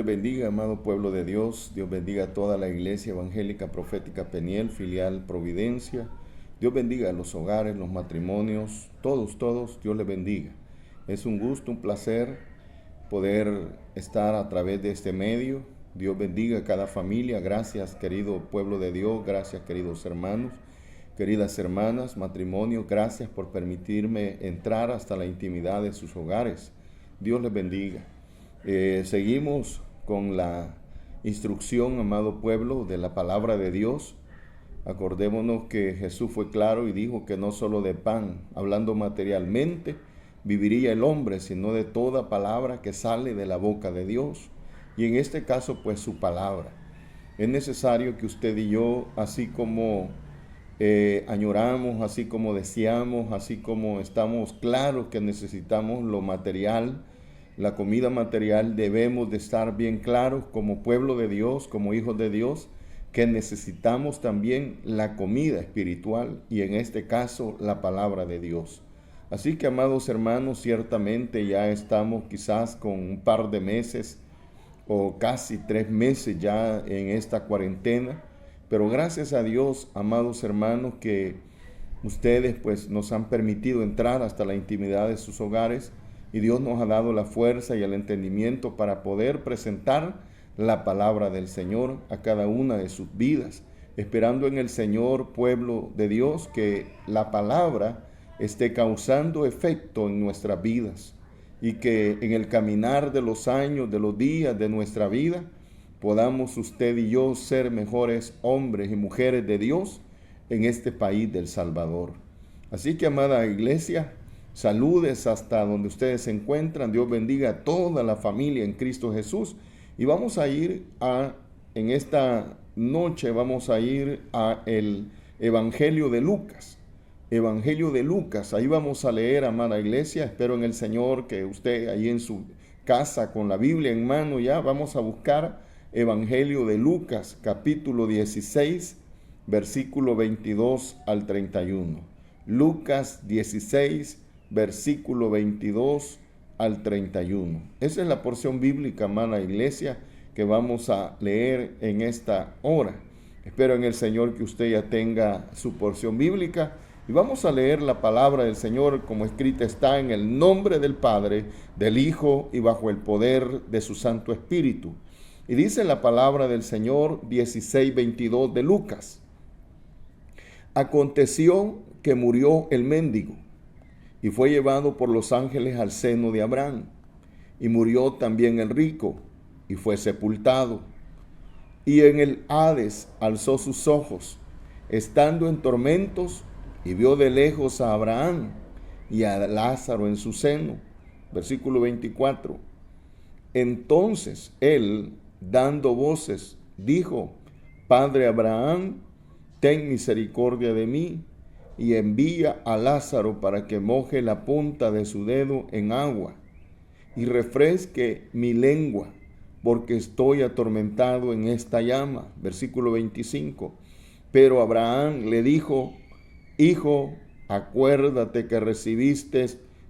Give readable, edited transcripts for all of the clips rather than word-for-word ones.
les bendiga, amado pueblo de Dios. Dios bendiga a toda la iglesia evangélica profética Peniel, filial Providencia. Dios bendiga a los hogares, los matrimonios, todos, Dios les bendiga. Es un gusto, un placer poder estar a través de este medio. Dios bendiga a cada familia. Gracias, querido pueblo de Dios. Gracias, queridos hermanos, queridas hermanas, matrimonio. Gracias por permitirme entrar hasta la intimidad de sus hogares. Dios les bendiga. Seguimos con la instrucción, amado pueblo, de la palabra de Dios. Acordémonos que Jesús fue claro y dijo que no solo de pan, hablando materialmente, viviría el hombre, sino de toda palabra que sale de la boca de Dios. Y en este caso, pues, su palabra. Es necesario que usted y yo, así como añoramos, así como deseamos, así como estamos claros que necesitamos lo material, la comida material, debemos de estar bien claros como pueblo de Dios, como hijos de Dios, que necesitamos también la comida espiritual y en este caso la palabra de Dios. Así que, amados hermanos, ciertamente ya estamos quizás con un par de meses o casi 3 meses ya en esta cuarentena, pero gracias a Dios, amados hermanos, que ustedes pues nos han permitido entrar hasta la intimidad de sus hogares y Dios nos ha dado la fuerza y el entendimiento para poder presentar la palabra del Señor a cada una de sus vidas, esperando en el Señor, pueblo de Dios, que la palabra esté causando efecto en nuestras vidas y que en el caminar de los años, de los días de nuestra vida, podamos usted y yo ser mejores hombres y mujeres de Dios en este país del Salvador. Así que, amada iglesia, saludes hasta donde ustedes se encuentran. Dios bendiga a toda la familia en Cristo Jesús. Y vamos a ir en esta noche vamos a ir a el Evangelio de Lucas. Evangelio de Lucas, ahí vamos a leer, amada iglesia. Espero en el Señor que usted ahí en su casa con la Biblia en mano ya, vamos a buscar Evangelio de Lucas, capítulo 16, versículo 22 al 31. Lucas 16, versículo 22 al 31. Esa es la porción bíblica, amada iglesia, que vamos a leer en esta hora. Espero en el Señor que usted ya tenga su porción bíblica y vamos a leer la palabra del Señor como escrita está en el nombre del Padre, del Hijo y bajo el poder de su Santo Espíritu. Y dice la palabra del Señor 16:22 de Lucas. Aconteció que murió el mendigo y fue llevado por los ángeles al seno de Abraham. Y murió también el rico y fue sepultado. Y en el Hades alzó sus ojos, estando en tormentos, y vio de lejos a Abraham y a Lázaro en su seno. Versículo 24. Entonces él, dando voces, dijo: Padre Abraham, ten misericordia de mí, y envía a Lázaro para que moje la punta de su dedo en agua y refresque mi lengua, porque estoy atormentado en esta llama. Versículo 25. Pero Abraham le dijo: Hijo, acuérdate que recibiste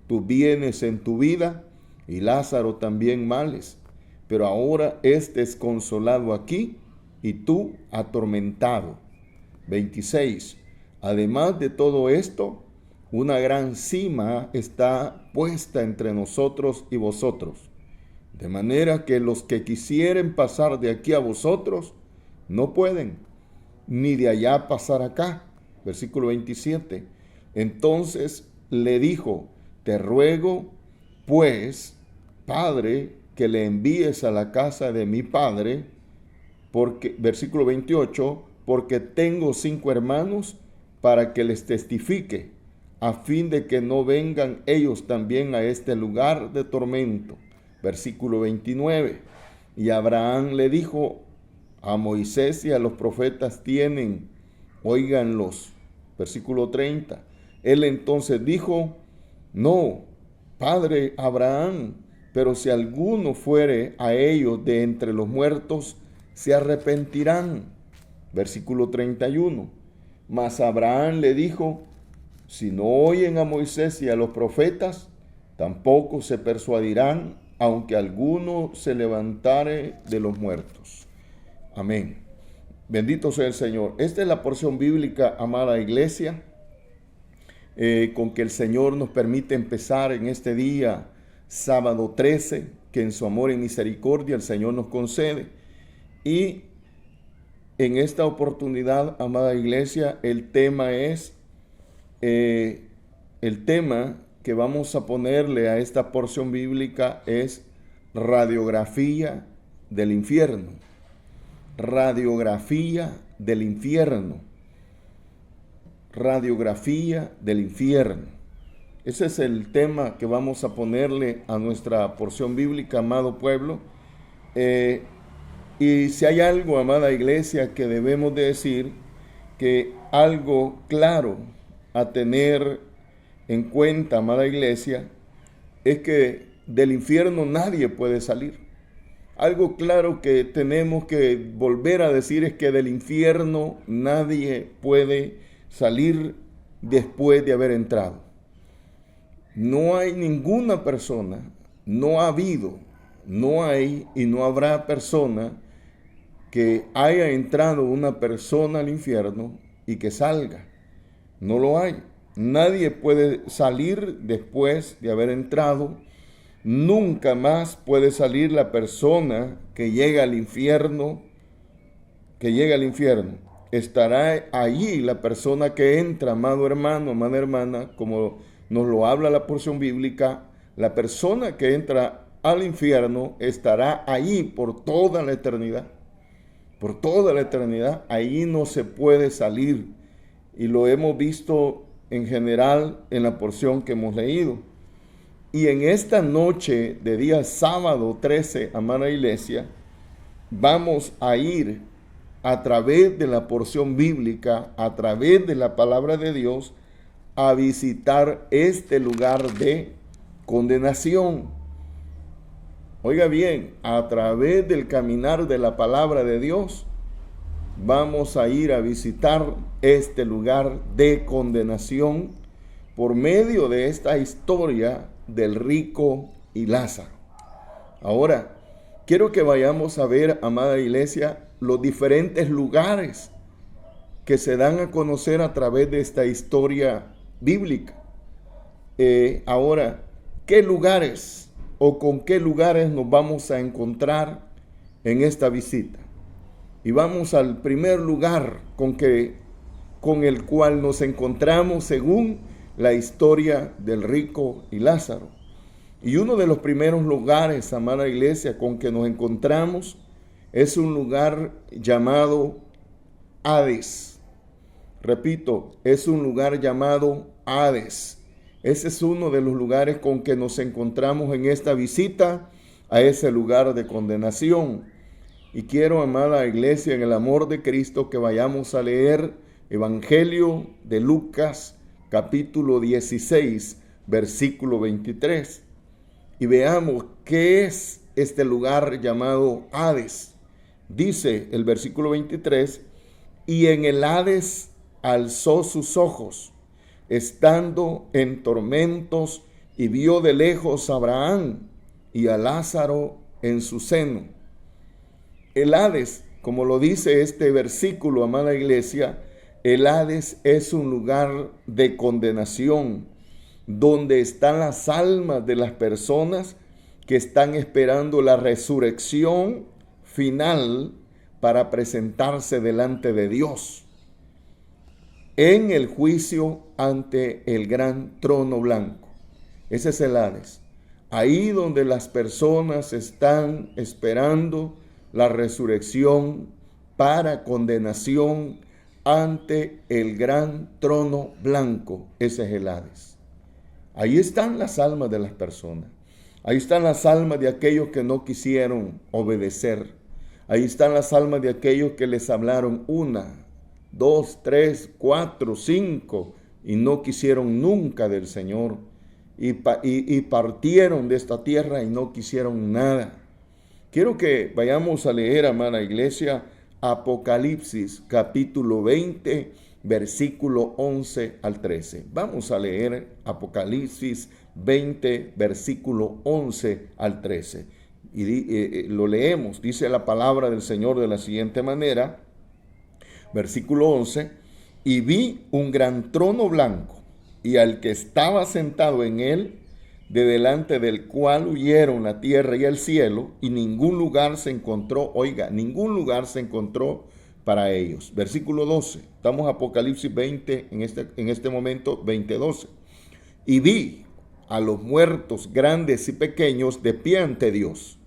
tus bienes en tu vida y Lázaro también males, pero ahora es desconsolado aquí y tú atormentado. 26. Además de todo esto, una gran sima está puesta entre nosotros y vosotros, de manera que los que quisieren pasar de aquí a vosotros no pueden, ni de allá pasar acá. Versículo 27. Entonces le dijo: Te ruego, pues, Padre, que le envíes a la casa de mi padre, porque, versículo 28, porque tengo 5 hermanos, para que les testifique, a fin de que no vengan ellos también a este lugar de tormento. Versículo 29. Y Abraham le dijo: A Moisés y a los profetas tienen, óiganlos. Versículo 30. Él entonces dijo: No, Padre Abraham, pero si alguno fuere a ellos de entre los muertos, se arrepentirán. Versículo 31. Mas Abraham le dijo: Si no oyen a Moisés y a los profetas, tampoco se persuadirán, aunque alguno se levantare de los muertos. Amén. Bendito sea el Señor. Esta es la porción bíblica, amada iglesia, con que el Señor nos permite empezar en este día, sábado 13, que en su amor y misericordia el Señor nos concede. Y en esta oportunidad, amada iglesia, el tema que vamos a ponerle a esta porción bíblica es radiografía del infierno. Radiografía del infierno. Radiografía del infierno. Ese es el tema que vamos a ponerle a nuestra porción bíblica, amado pueblo. Y si hay algo, amada iglesia, que debemos de decir, que algo claro a tener en cuenta, amada iglesia, es que del infierno nadie puede salir. Algo claro que tenemos que volver a decir es que del infierno nadie puede salir después de haber entrado. No hay ninguna persona, no ha habido, no hay y no habrá persona que haya entrado una persona al infierno y que salga. No lo hay. Nadie puede salir después de haber entrado. Nunca más puede salir la persona que llega al infierno, Estará allí la persona que entra, amado hermano, amada hermana, como nos lo habla la porción bíblica. La persona que entra al infierno estará allí por toda la eternidad. Por toda la eternidad, ahí no se puede salir. Y lo hemos visto en general en la porción que hemos leído. Y en esta noche de día sábado 13, amada iglesia, vamos a ir a través de la porción bíblica, a través de la palabra de Dios, a visitar este lugar de condenación. Oiga bien, a través del caminar de la palabra de Dios, vamos a ir a visitar este lugar de condenación por medio de esta historia del rico y Lázaro. Ahora, quiero que vayamos a ver, amada iglesia, los diferentes lugares que se dan a conocer a través de esta historia bíblica. Ahora, ¿qué lugares o con qué lugares nos vamos a encontrar en esta visita? Y vamos al primer lugar con el cual nos encontramos según la historia del rico y Lázaro. Y uno de los primeros lugares, amada iglesia, con que nos encontramos es un lugar llamado Hades. Repito, es un lugar llamado Hades. Ese es uno de los lugares con que nos encontramos en esta visita a ese lugar de condenación. Y quiero, amada iglesia, en el amor de Cristo, que vayamos a leer Evangelio de Lucas, capítulo 16, versículo 23. Y veamos qué es este lugar llamado Hades. Dice el versículo 23, y en el Hades alzó sus ojos, estando en tormentos, y vio de lejos a Abraham y a Lázaro en su seno. El Hades, como lo dice este versículo, amada iglesia, el Hades es un lugar de condenación, donde están las almas de las personas que están esperando la resurrección final para presentarse delante de Dios en el juicio ante el gran trono blanco. Ese es el Hades. Ahí donde las personas están esperando la resurrección para condenación ante el gran trono blanco. Ese es el Hades. Ahí están las almas de las personas. Ahí están las almas de aquellos que no quisieron obedecer. Ahí están las almas de aquellos que les hablaron 1, 2, 3, 4, 5 y no quisieron nunca del Señor. Y partieron de esta tierra y no quisieron nada. Quiero que vayamos a leer, amada iglesia, Apocalipsis capítulo 20, versículo 11 al 13. Vamos a leer Apocalipsis 20, versículo 11 al 13. Y lo leemos, dice la palabra del Señor de la siguiente manera, versículo 11, y vi un gran trono blanco, y al que estaba sentado en él, de delante del cual huyeron la tierra y el cielo, y ningún lugar se encontró, oiga, ningún lugar se encontró para ellos. Versículo 12, estamos Apocalipsis 20, en este momento 20, 12. Y vi a los muertos grandes y pequeños de pie ante Dios,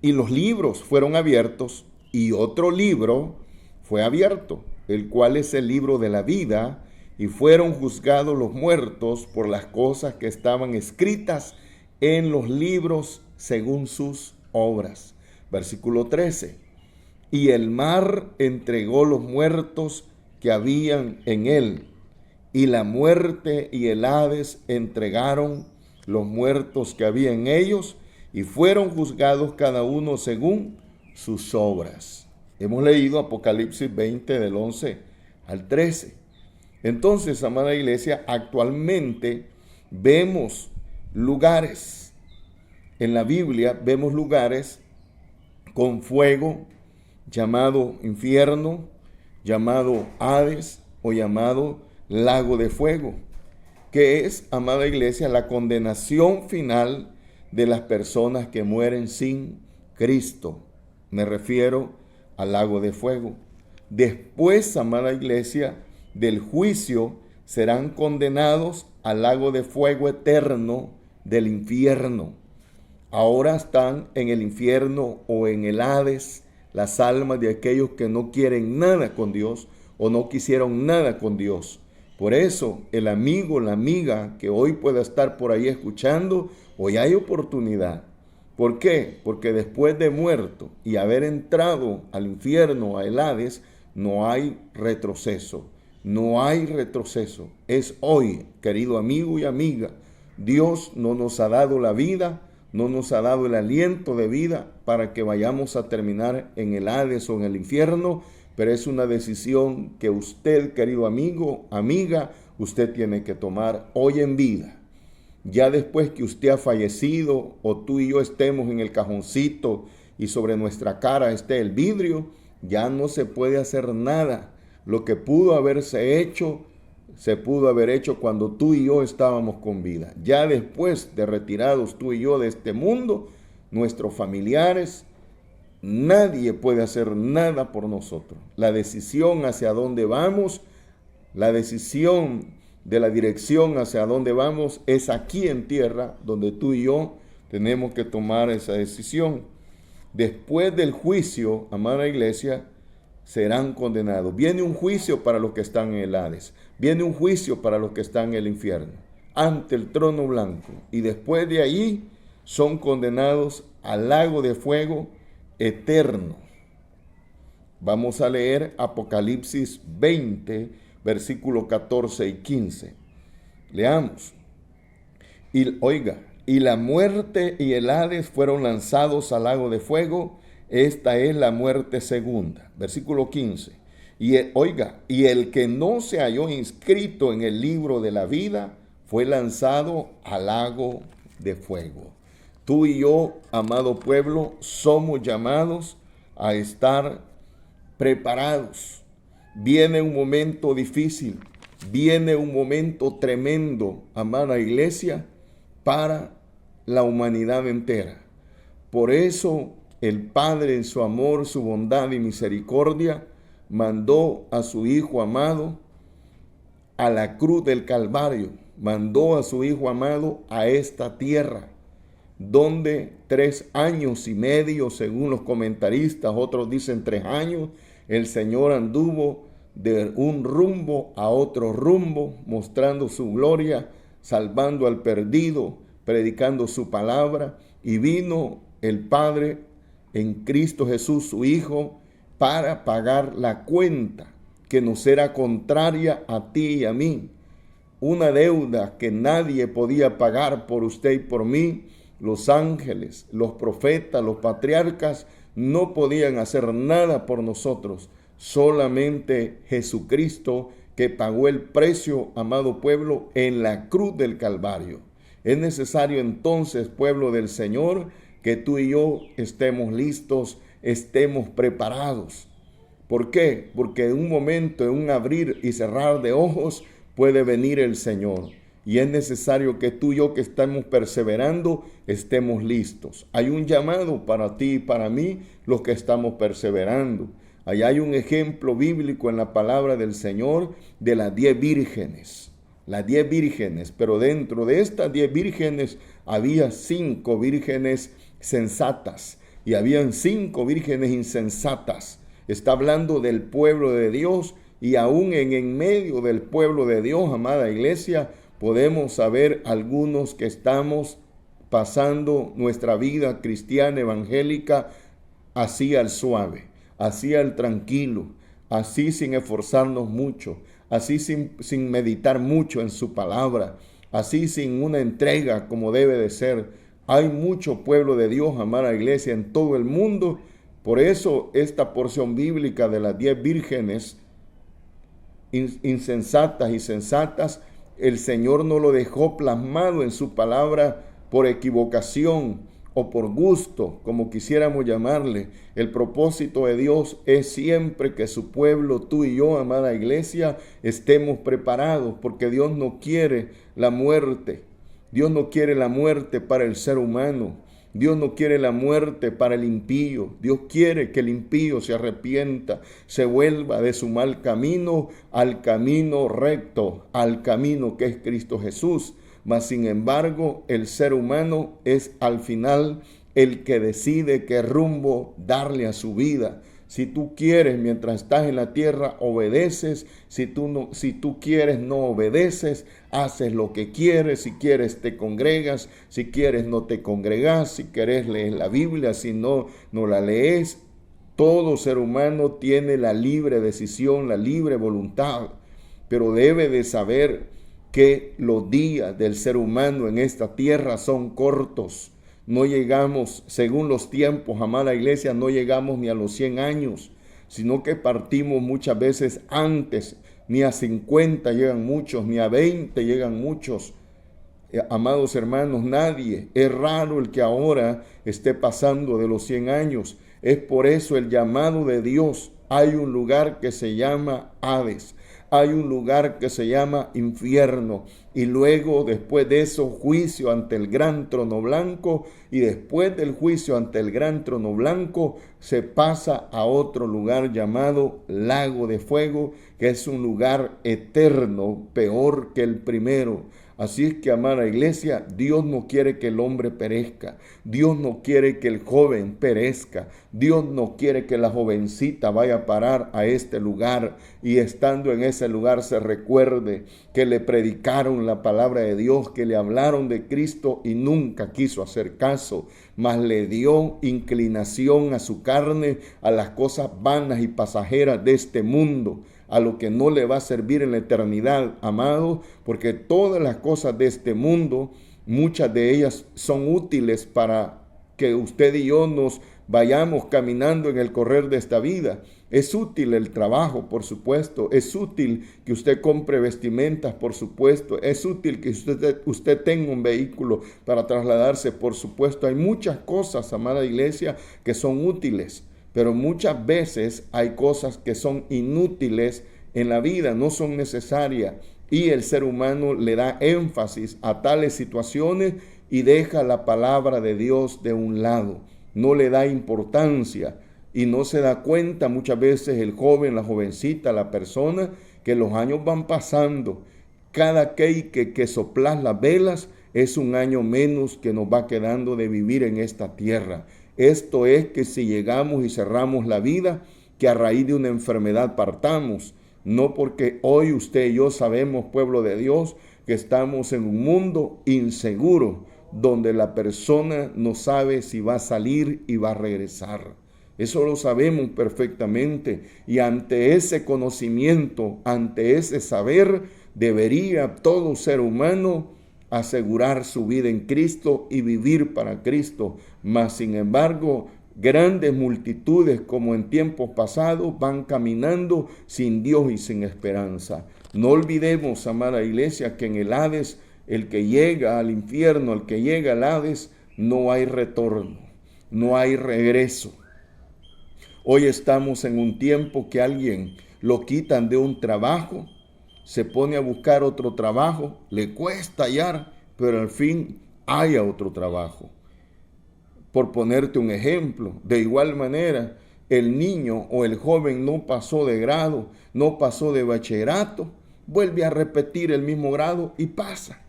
y los libros fueron abiertos, y otro libro fue abierto, el cual es el libro de la vida, y fueron juzgados los muertos por las cosas que estaban escritas en los libros según sus obras. Versículo 13. Y el mar entregó los muertos que habían en él, y la muerte y el Hades entregaron los muertos que había en ellos, y fueron juzgados cada uno según sus obras. Hemos leído Apocalipsis 20 del 11 al 13. Entonces, amada iglesia, actualmente vemos lugares, en la Biblia vemos lugares con fuego, llamado infierno, llamado Hades o llamado lago de fuego, que es, amada iglesia, la condenación final de las personas que mueren sin Cristo. Me refiero al lago de fuego. Después, amada iglesia, del juicio serán condenados al lago de fuego eterno del infierno. Ahora están en el infierno o en el Hades las almas de aquellos que no quieren nada con Dios o no quisieron nada con Dios. Por eso el amigo, la amiga que hoy pueda estar por ahí escuchando, hoy hay oportunidad. ¿Por qué? Porque después de muerto y haber entrado al infierno, al Hades, no hay retroceso. No hay retroceso. Es hoy, querido amigo y amiga. Dios no nos ha dado la vida, no nos ha dado el aliento de vida para que vayamos a terminar en el Hades o en el infierno, pero es una decisión que usted, querido amigo, amiga, usted tiene que tomar hoy en vida. Ya después que usted ha fallecido o tú y yo estemos en el cajoncito y sobre nuestra cara esté el vidrio, ya no se puede hacer nada. Lo que pudo haberse hecho, se pudo haber hecho cuando tú y yo estábamos con vida. Ya después de retirados tú y yo de este mundo, nuestros familiares, nadie puede hacer nada por nosotros. La decisión hacia dónde vamos, la decisión de la dirección hacia dónde vamos es aquí en tierra, donde tú y yo tenemos que tomar esa decisión. Después del juicio, amada iglesia, serán condenados. Viene un juicio para los que están en el Hades. Viene un juicio para los que están en el infierno, ante el trono blanco. Y después de ahí son condenados al lago de fuego eterno. Vamos a leer Apocalipsis 20, versículos 14 y 15. Leamos. Y oiga, y la muerte y el Hades fueron lanzados al lago de fuego. Esta es la muerte segunda. Versículo 15. Y el que no se halló inscrito en el libro de la vida fue lanzado al lago de fuego. Tú y yo, amado pueblo, somos llamados a estar preparados. Viene un momento difícil, viene un momento tremendo, amada iglesia, para la humanidad entera. Por eso el Padre, en su amor, su bondad y misericordia, mandó a su Hijo amado a la cruz del Calvario, mandó a su Hijo amado a esta tierra, donde 3 años y medio, según los comentaristas, otros dicen 3 años, el Señor anduvo de un rumbo a otro rumbo, mostrando su gloria, salvando al perdido, predicando su palabra, y vino el Padre en Cristo Jesús, su Hijo, para pagar la cuenta que nos era contraria a ti y a mí. Una deuda que nadie podía pagar por usted y por mí. Los ángeles, los profetas, los patriarcas no podían hacer nada por nosotros. Solamente Jesucristo, que pagó el precio, amado pueblo, en la cruz del Calvario. Es necesario entonces, pueblo del Señor, que tú y yo estemos listos, estemos preparados. ¿Por qué? Porque en un momento, en un abrir y cerrar de ojos, puede venir el Señor. Y es necesario que tú y yo que estamos perseverando, estemos listos. Hay un llamado para ti y para mí, los que estamos perseverando. Allá hay un ejemplo bíblico en la palabra del Señor de las 10 vírgenes. Las 10 vírgenes, pero dentro de estas 10 vírgenes había 5 vírgenes sensatas y habían 5 vírgenes insensatas. Está hablando del pueblo de Dios y aún en medio del pueblo de Dios, amada iglesia, podemos saber algunos que estamos pasando nuestra vida cristiana evangélica así al suave, así al tranquilo, así sin esforzarnos mucho, así sin meditar mucho en su palabra, así sin una entrega como debe de ser. Hay mucho pueblo de Dios, amada iglesia, en todo el mundo. Por eso esta porción bíblica de las 10 vírgenes insensatas y sensatas, el Señor no lo dejó plasmado en su palabra por equivocación o por gusto, como quisiéramos llamarle. El propósito de Dios es siempre que su pueblo, tú y yo, amada iglesia, estemos preparados, porque Dios no quiere la muerte. Dios no quiere la muerte para el ser humano. Dios no quiere la muerte para el impío. Dios quiere que el impío se arrepienta, se vuelva de su mal camino al camino recto, al camino que es Cristo Jesús. Mas sin embargo, el ser humano es al final el que decide qué rumbo darle a su vida. Si tú quieres, mientras estás en la tierra, obedeces. Si tú quieres, no obedeces. Haces lo que quieres. Si quieres, te congregas. Si quieres, no te congregas. Si quieres, lees la Biblia. Si no, no la lees. Todo ser humano tiene la libre decisión, la libre voluntad. Pero debe de saber que los días del ser humano en esta tierra son cortos. No llegamos, según los tiempos, amada iglesia, no llegamos ni a los 100 años, sino que partimos muchas veces antes. Ni a 50 llegan muchos, ni a 20 llegan muchos. Amados hermanos, nadie, es raro el que ahora esté pasando de los 100 años. Es por eso el llamado de Dios. Hay un lugar que se llama Hades. Hay un lugar que se llama infierno, y luego después de eso juicio ante el gran trono blanco, y después del juicio ante el gran trono blanco se pasa a otro lugar llamado lago de fuego, que es un lugar eterno, peor que el primero. Así es que, amada iglesia, Dios no quiere que el hombre perezca. Dios no quiere que el joven perezca. Dios no quiere que la jovencita vaya a parar a este lugar y estando en ese lugar se recuerde que le predicaron la palabra de Dios, que le hablaron de Cristo y nunca quiso hacer caso, mas le dio inclinación a su carne, a las cosas vanas y pasajeras de este mundo, a lo que no le va a servir en la eternidad, amado, porque todas las cosas de este mundo, muchas de ellas son útiles para que usted y yo nos vayamos caminando en el correr de esta vida. Es útil el trabajo, por supuesto. Es útil que usted compre vestimentas, por supuesto. Es útil que usted tenga un vehículo para trasladarse, por supuesto. Hay muchas cosas, amada iglesia, que son útiles. Pero muchas veces hay cosas que son inútiles en la vida, no son necesarias. Y el ser humano le da énfasis a tales situaciones y deja la palabra de Dios de un lado. No le da importancia y no se da cuenta muchas veces el joven, la jovencita, la persona, que los años van pasando. Cada que soplas las velas es un año menos que nos va quedando de vivir en esta tierra. Esto es que si llegamos y cerramos la vida, que a raíz de una enfermedad partamos. No porque hoy usted y yo sabemos, pueblo de Dios, que estamos en un mundo inseguro, donde la persona no sabe si va a salir y va a regresar. Eso lo sabemos perfectamente. Y ante ese conocimiento, ante ese saber, debería todo ser humano asegurar su vida en Cristo y vivir para Cristo. Mas, sin embargo, grandes multitudes, como en tiempos pasados, van caminando sin Dios y sin esperanza. No olvidemos, amada iglesia, que en el Hades, el que llega al infierno, el que llega al Hades, no hay retorno, no hay regreso. Hoy estamos en un tiempo que alguien lo quitan de un trabajo, se pone a buscar otro trabajo, le cuesta hallar, pero al fin haya otro trabajo. Por ponerte un ejemplo, de igual manera, el niño o el joven no pasó de grado, no pasó de bachillerato, vuelve a repetir el mismo grado y pasa.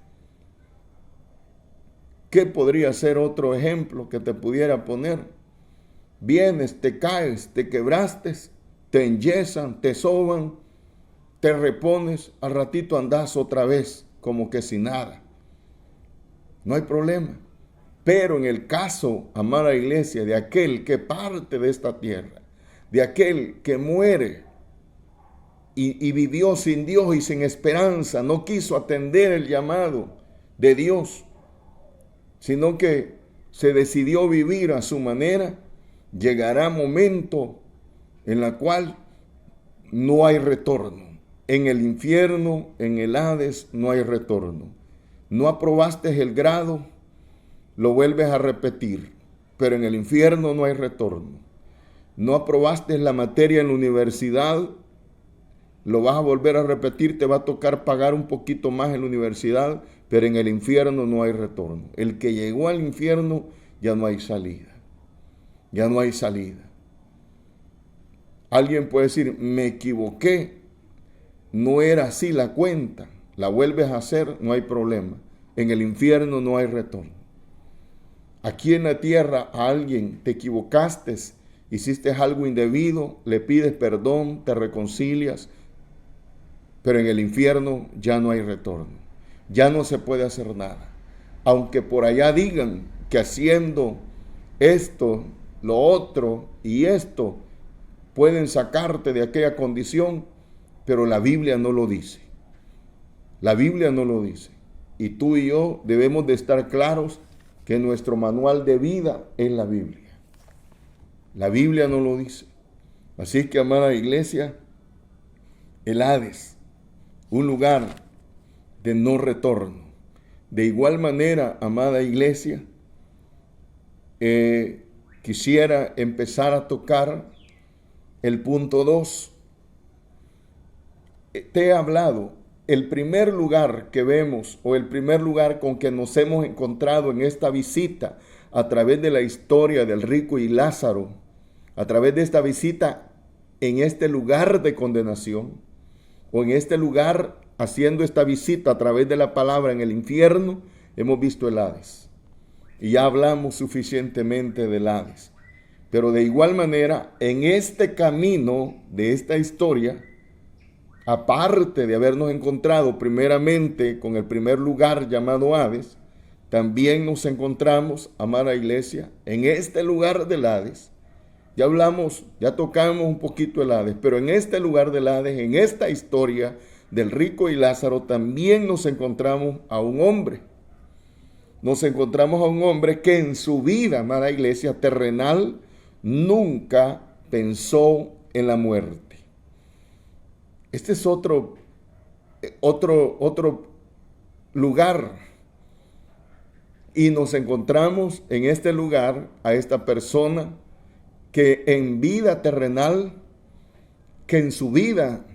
¿Qué podría ser otro ejemplo que te pudiera poner? Vienes, te caes, te quebraste, te enyesan, te soban, te repones, al ratito andás otra vez como que sin nada. No hay problema. Pero en el caso, amada iglesia, de aquel que parte de esta tierra, de aquel que muere y vivió sin Dios y sin esperanza, no quiso atender el llamado de Dios, sino que se decidió vivir a su manera, llegará momento en el cual no hay retorno. En el infierno, en el Hades, no hay retorno. No aprobaste el grado, lo vuelves a repetir, pero en el infierno no hay retorno. No aprobaste la materia en la universidad, lo vas a volver a repetir, te va a tocar pagar un poquito más en la universidad, pero en el infierno no hay retorno. El que llegó al infierno ya no hay salida. Ya no hay salida. Alguien puede decir, me equivoqué, no era así la cuenta, la vuelves a hacer, no hay problema. En el infierno no hay retorno. Aquí en la tierra a alguien te equivocaste, hiciste algo indebido, le pides perdón, te reconcilias, pero en el infierno ya no hay retorno. Ya no se puede hacer nada. Aunque por allá digan que haciendo esto, lo otro y esto, pueden sacarte de aquella condición, pero la Biblia no lo dice. La Biblia no lo dice. Y tú y yo debemos de estar claros que nuestro manual de vida es la Biblia. La Biblia no lo dice. Así que, amada iglesia, el Hades, un lugar de no retorno. De igual manera, amada iglesia, quisiera empezar a tocar el punto 2. Te he hablado, el primer lugar que vemos o el primer lugar con que nos hemos encontrado en esta visita a través de la historia del rico y Lázaro, a través de esta visita en este lugar de condenación o en este lugar haciendo esta visita a través de la palabra en el infierno, hemos visto el Hades. Y ya hablamos suficientemente del Hades. Pero de igual manera, en este camino de esta historia, aparte de habernos encontrado primeramente con el primer lugar llamado Hades, también nos encontramos, amada iglesia, en este lugar del Hades. Ya hablamos, ya tocamos un poquito el Hades, pero en este lugar del Hades, en esta historia del rico y Lázaro, también nos encontramos a un hombre. Nos encontramos a un hombre que en su vida, amada iglesia, terrenal, nunca pensó en la muerte. Este es otro lugar. Y nos encontramos en este lugar a esta persona que en vida terrenal, que en su vida,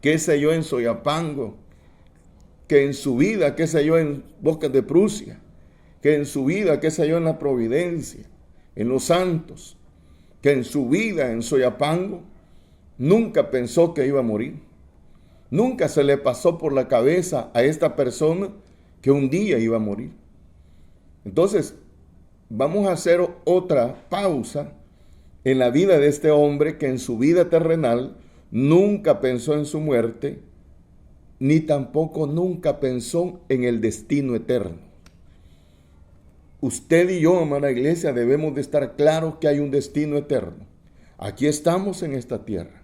qué sé yo, en Soyapango, que en su vida, qué sé yo, en Bosques de Prusia, que en su vida, qué sé yo, en la Providencia, en Los Santos, que en su vida, en Soyapango, nunca pensó que iba a morir. Nunca se le pasó por la cabeza a esta persona que un día iba a morir. Entonces, vamos a hacer otra pausa en la vida de este hombre que en su vida terrenal nunca pensó en su muerte, ni tampoco nunca pensó en el destino eterno. Usted y yo, amada iglesia, debemos de estar claros que hay un destino eterno. Aquí estamos en esta tierra.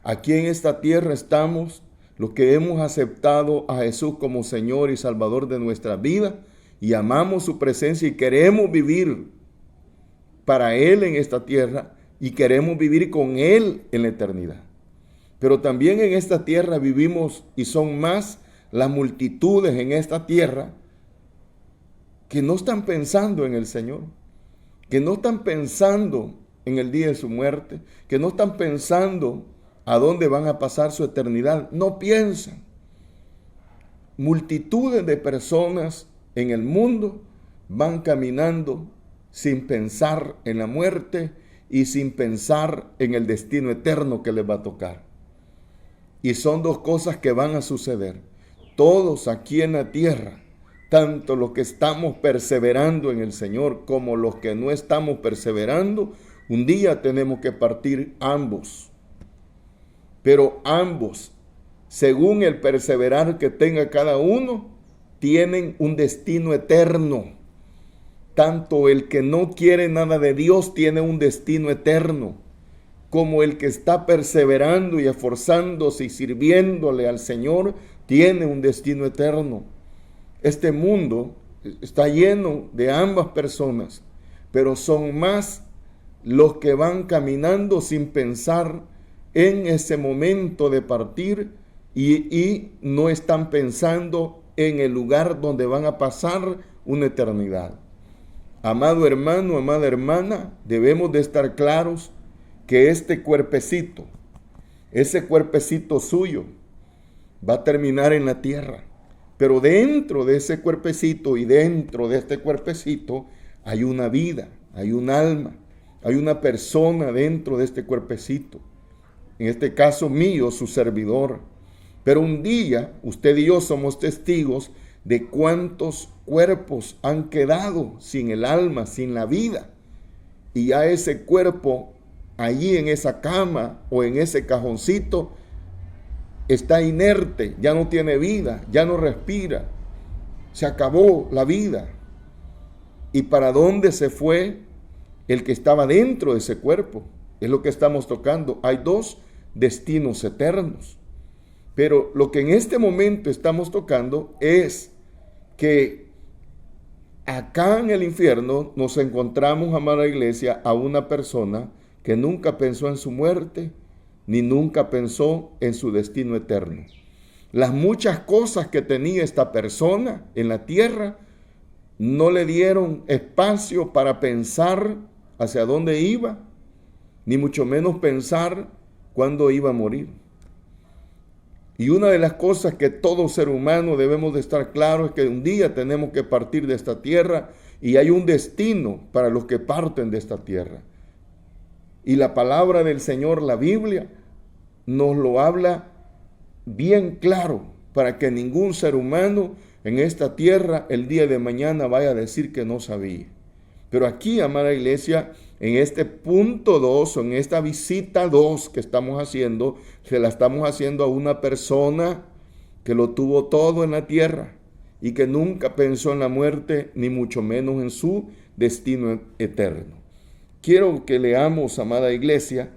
Aquí en esta tierra estamos los que hemos aceptado a Jesús como Señor y Salvador de nuestra vida y amamos su presencia y queremos vivir para Él en esta tierra y queremos vivir con Él en la eternidad. Pero también en esta tierra vivimos y son más las multitudes en esta tierra que no están pensando en el Señor, que no están pensando en el día de su muerte, que no están pensando a dónde van a pasar su eternidad. No piensan. Multitudes de personas en el mundo van caminando sin pensar en la muerte y sin pensar en el destino eterno que les va a tocar. Y son dos cosas que van a suceder. Todos aquí en la tierra, tanto los que estamos perseverando en el Señor como los que no estamos perseverando, un día tenemos que partir ambos. Pero ambos, según el perseverar que tenga cada uno, tienen un destino eterno. Tanto el que no quiere nada de Dios tiene un destino eterno, como el que está perseverando y esforzándose y sirviéndole al Señor tiene un destino eterno. Este mundo está lleno de ambas personas, pero son más los que van caminando sin pensar en ese momento de partir y no están pensando en el lugar donde van a pasar una eternidad. Amado hermano, amada hermana, debemos de estar claros que este cuerpecito, ese cuerpecito suyo, va a terminar en la tierra. Pero dentro de ese cuerpecito y dentro de este cuerpecito hay una vida, hay un alma, hay una persona dentro de este cuerpecito. En este caso mío, su servidor. Pero un día, usted y yo somos testigos de cuántos cuerpos han quedado sin el alma, sin la vida. Y ya ese cuerpo, allí en esa cama o en ese cajoncito, está inerte, ya no tiene vida, ya no respira. Se acabó la vida. ¿Y para dónde se fue el que estaba dentro de ese cuerpo? Es lo que estamos tocando. Hay dos destinos eternos. Pero lo que en este momento estamos tocando es que acá en el infierno nos encontramos, amada iglesia, a una persona que nunca pensó en su muerte, ni nunca pensó en su destino eterno. Las muchas cosas que tenía esta persona en la tierra no le dieron espacio para pensar hacia dónde iba, ni mucho menos pensar cuándo iba a morir. Y una de las cosas que todo ser humano debemos de estar claros es que un día tenemos que partir de esta tierra y hay un destino para los que parten de esta tierra. Y la palabra del Señor, la Biblia, nos lo habla bien claro para que ningún ser humano en esta tierra el día de mañana vaya a decir que no sabía. Pero aquí, amada iglesia, en este punto 2, en esta visita 2 que estamos haciendo, se la estamos haciendo a una persona que lo tuvo todo en la tierra y que nunca pensó en la muerte, ni mucho menos en su destino eterno. Quiero que leamos, amada iglesia,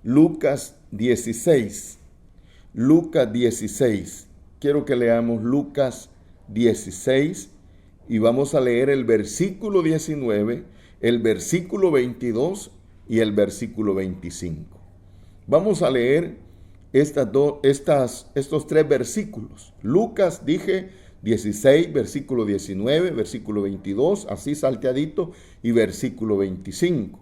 Lucas 16. Lucas 16. Quiero que leamos Lucas 16 y vamos a leer el versículo 19, el versículo 22 y el versículo 25. Vamos a leer estos tres versículos. Lucas, dije, 16, versículo 19, versículo 22, así salteadito, y versículo 25.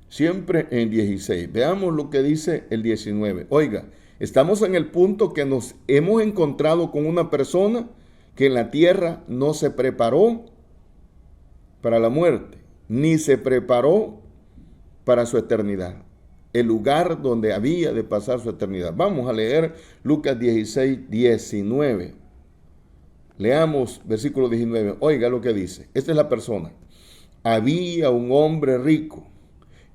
Siempre en 16. Veamos lo que dice el 19. Oiga, estamos en el punto que nos hemos encontrado con una persona que en la tierra no se preparó para la muerte, ni se preparó para su eternidad, el lugar donde había de pasar su eternidad. Vamos a leer Lucas 16, 19. Leamos versículo 19. Oiga lo que dice. Esta es la persona. Había un hombre rico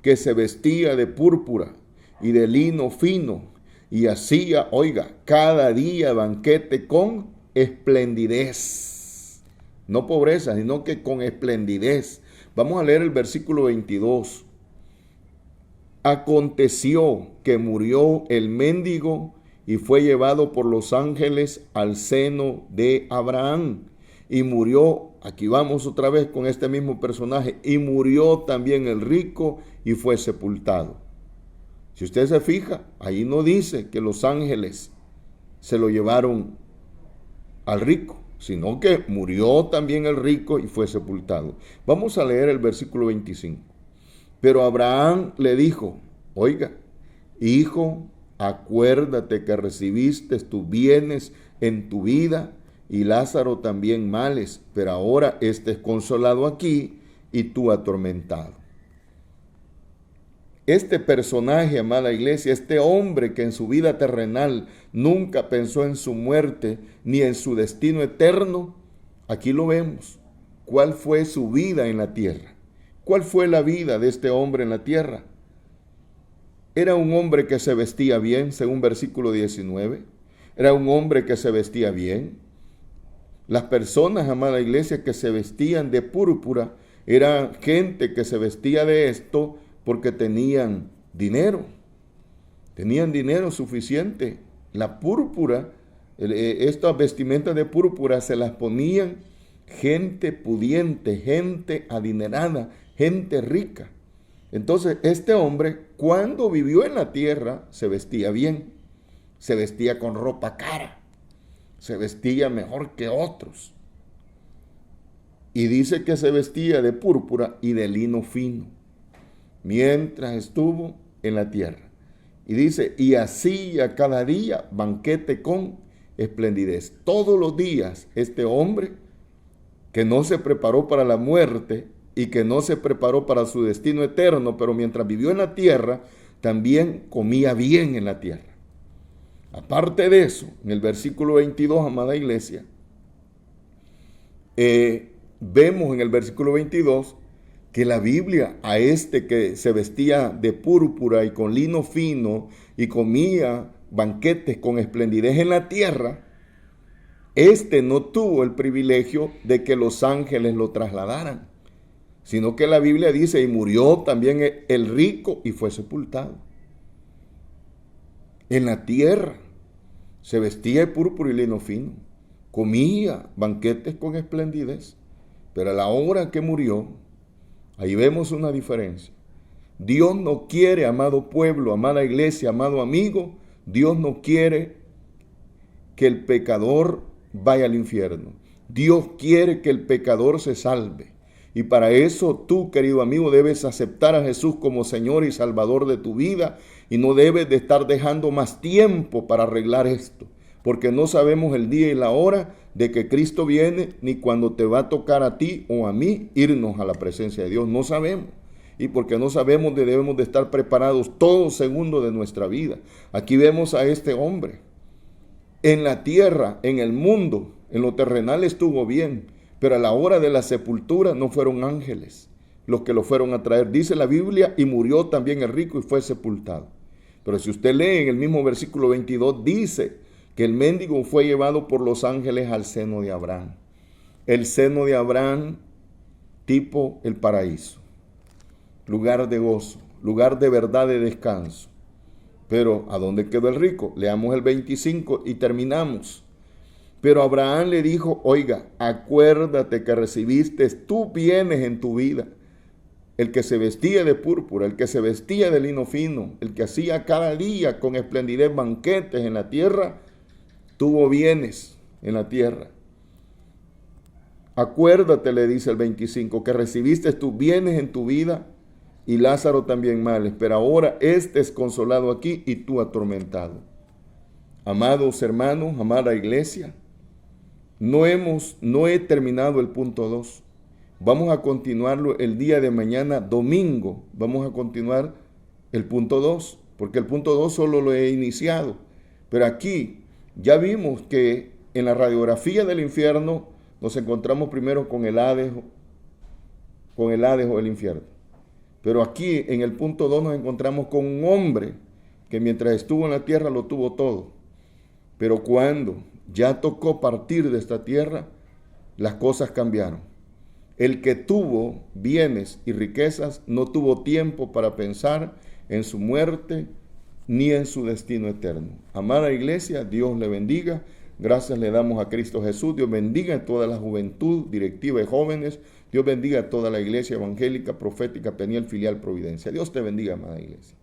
que se vestía de púrpura y de lino fino y hacía, oiga, cada día banquete con esplendidez. No pobreza, sino que con esplendidez. Vamos a leer el versículo 22. Aconteció que murió el mendigo y fue llevado por los ángeles al seno de Abraham. Y murió, aquí vamos otra vez con este mismo personaje, y murió también el rico y fue sepultado. Si usted se fija, ahí no dice que los ángeles se lo llevaron al rico, sino que murió también el rico y fue sepultado. Vamos a leer el versículo 25. Pero Abraham le dijo, oiga, hijo, acuérdate que recibiste tus bienes en tu vida y Lázaro también males, pero ahora este es consolado aquí y tú atormentado. Este personaje, amada iglesia, este hombre que en su vida terrenal nunca pensó en su muerte ni en su destino eterno, aquí lo vemos. ¿Cuál fue su vida en la tierra? ¿Cuál fue la vida de este hombre en la tierra? Era un hombre que se vestía bien, según versículo 19. Era un hombre que se vestía bien. Las personas, amada iglesia, que se vestían de púrpura, era gente que se vestía de esto porque tenían dinero suficiente. La púrpura, estas vestimentas de púrpura se las ponían gente pudiente, gente adinerada, gente rica. Entonces, este hombre, cuando vivió en la tierra, se vestía bien, se vestía con ropa cara, se vestía mejor que otros. Y dice que se vestía de púrpura y de lino fino, mientras estuvo en la tierra. Y dice, y hacía cada día banquete con esplendidez. Todos los días este hombre, que no se preparó para la muerte y que no se preparó para su destino eterno, pero mientras vivió en la tierra, también comía bien en la tierra. Aparte de eso, en el versículo 22, amada iglesia, vemos en el versículo 22 que la Biblia a este que se vestía de púrpura y con lino fino y comía banquetes con esplendidez en la tierra, este no tuvo el privilegio de que los ángeles lo trasladaran, sino que la Biblia dice, y murió también el rico y fue sepultado. En la tierra se vestía de púrpura y lino fino, comía banquetes con esplendidez, pero a la hora que murió, ahí vemos una diferencia. Dios no quiere, amado pueblo, amada iglesia, amado amigo, Dios no quiere que el pecador vaya al infierno. Dios quiere que el pecador se salve. Y para eso tú, querido amigo, debes aceptar a Jesús como Señor y Salvador de tu vida y no debes de estar dejando más tiempo para arreglar esto, porque no sabemos el día y la hora de que Cristo viene, ni cuando te va a tocar a ti o a mí irnos a la presencia de Dios. No sabemos. Y porque no sabemos, debemos de estar preparados todo segundo de nuestra vida. Aquí vemos a este hombre. En la tierra, en el mundo, en lo terrenal estuvo bien, pero a la hora de la sepultura no fueron ángeles los que lo fueron a traer. Dice la Biblia, y murió también el rico y fue sepultado. Pero si usted lee en el mismo versículo 22, dice que el mendigo fue llevado por los ángeles al seno de Abraham. El seno de Abraham, tipo el paraíso, lugar de gozo, lugar de verdad, de descanso. Pero ¿a dónde quedó el rico? Leamos el 25 y terminamos. Pero Abraham le dijo, oiga, acuérdate que recibiste tus bienes en tu vida. El que se vestía de púrpura, el que se vestía de lino fino, el que hacía cada día con esplendidez banquetes en la tierra, tuvo bienes en la tierra. Acuérdate, le dice el 25, que recibiste tus bienes en tu vida y Lázaro también males, pero ahora este es consolado aquí y tú atormentado. Amados hermanos, amada iglesia, no he terminado el punto 2. Vamos a continuarlo el día de mañana, domingo. Vamos a continuar el punto 2, porque el punto 2 solo lo he iniciado. Pero aquí ya vimos que en la radiografía del infierno nos encontramos primero con el Hades o el infierno. Pero aquí en el punto 2 nos encontramos con un hombre que mientras estuvo en la tierra lo tuvo todo. Pero cuando ya tocó partir de esta tierra, las cosas cambiaron. El que tuvo bienes y riquezas no tuvo tiempo para pensar en su muerte ni en su destino eterno. Amada iglesia, Dios le bendiga. Gracias le damos a Cristo Jesús. Dios bendiga a toda la juventud directiva de jóvenes. Dios bendiga a toda la iglesia evangélica, profética, Peniel, Filial, Providencia. Dios te bendiga, amada iglesia.